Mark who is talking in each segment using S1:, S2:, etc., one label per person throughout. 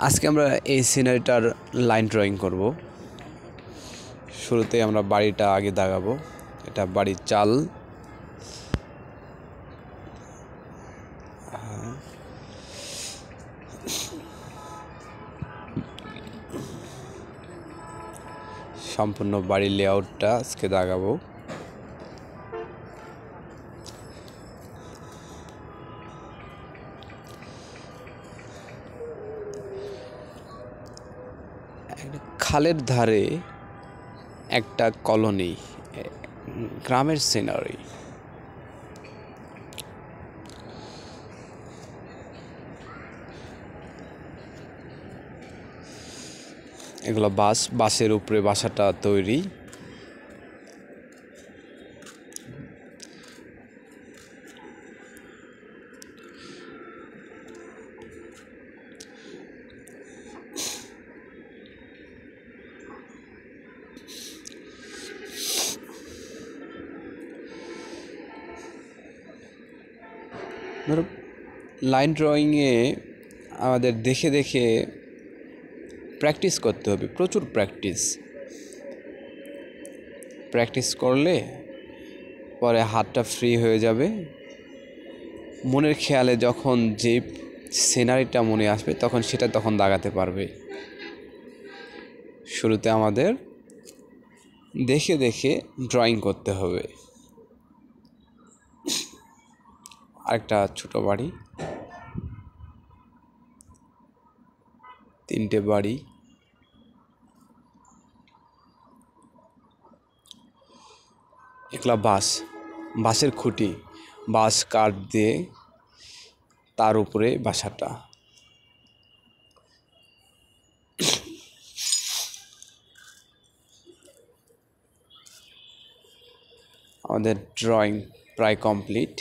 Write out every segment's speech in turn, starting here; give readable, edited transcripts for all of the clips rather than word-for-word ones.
S1: আজকে আমরা এই সিনারিটার লাইন ড্রয়িং করব। শুরুতে আমরা বাড়িটা আগে দাগাবো। এটা বাড়ির চাল। সম্পূর্ণ বাড়ির লেআউটটা আজকে দাগাবো। খালের ধারে একটা কলোনি, গ্রামের সিনারি। এগুলো বাসের উপরে বাসাটা তৈরি। ধরো লাইন ড্রয়িংয়ে আমাদের দেখে দেখে প্র্যাকটিস করতে হবে, প্রচুর প্র্যাকটিস করলে পরে হাতটা ফ্রি হয়ে যাবে। মনের খেয়ালে যখন যে সিনারিটা মনে আসবে তখন দাগাতে পারবে। শুরুতে আমাদের দেখে দেখে ড্রয়িং করতে হবে। আরেকটা ছোট বাড়ি, 3টে বাড়ি, এগুলা বাঁশের খুঁটি, বাঁশ কাঠ দিয়ে তার উপরে বাসাটা। আমাদের ড্রয়িং প্রায় কমপ্লিট।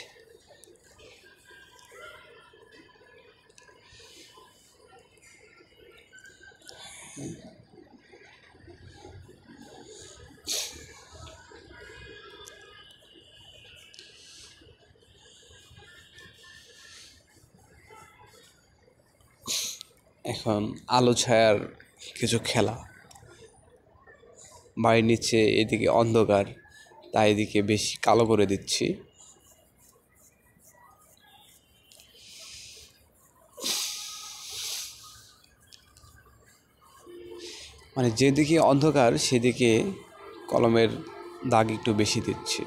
S1: এখন আলো ছায়ার কিছু খেলা। বাড়ির নিচে এদিকে অন্ধকার, তাই এদিকে বেশি কালো করে দিচ্ছি। মানে যেদিকে অন্ধকার সেদিকে কলমের দাগ একটু বেশি দিচ্ছি।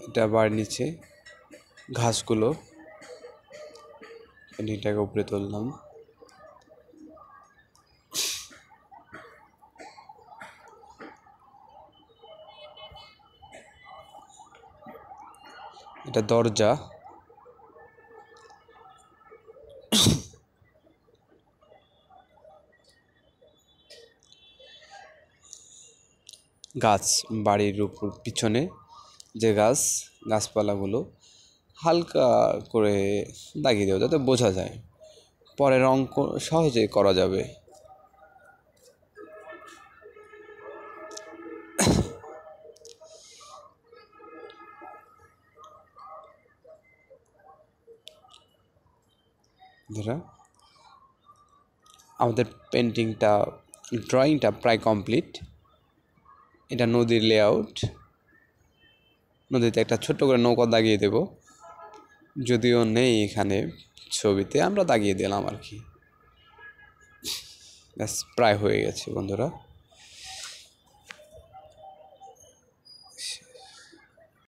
S1: এটা বাড়ির নিচে ঘাসগুলো, এটাকে উপরে তুললাম। এটা দরজা, গাছ, বাড়ির উপর পিছনে যে গাছপালাগুলো হালকা করে দাগিয়ে দেবো যাতে বোঝা যায়, পরে রং সহজে করা যাবে। আমাদের ড্রয়িংটা প্রায় কমপ্লিট। এটা নদীর লেআউট। নদীতে একটা ছোট্ট করে নৌকা দাগিয়ে দেব, যদিও নেই এখানে ছবিতে, আমরা দাগিয়ে দিলাম আর কি। ব্যাস, প্রায় হয়ে গেছে বন্ধুরা।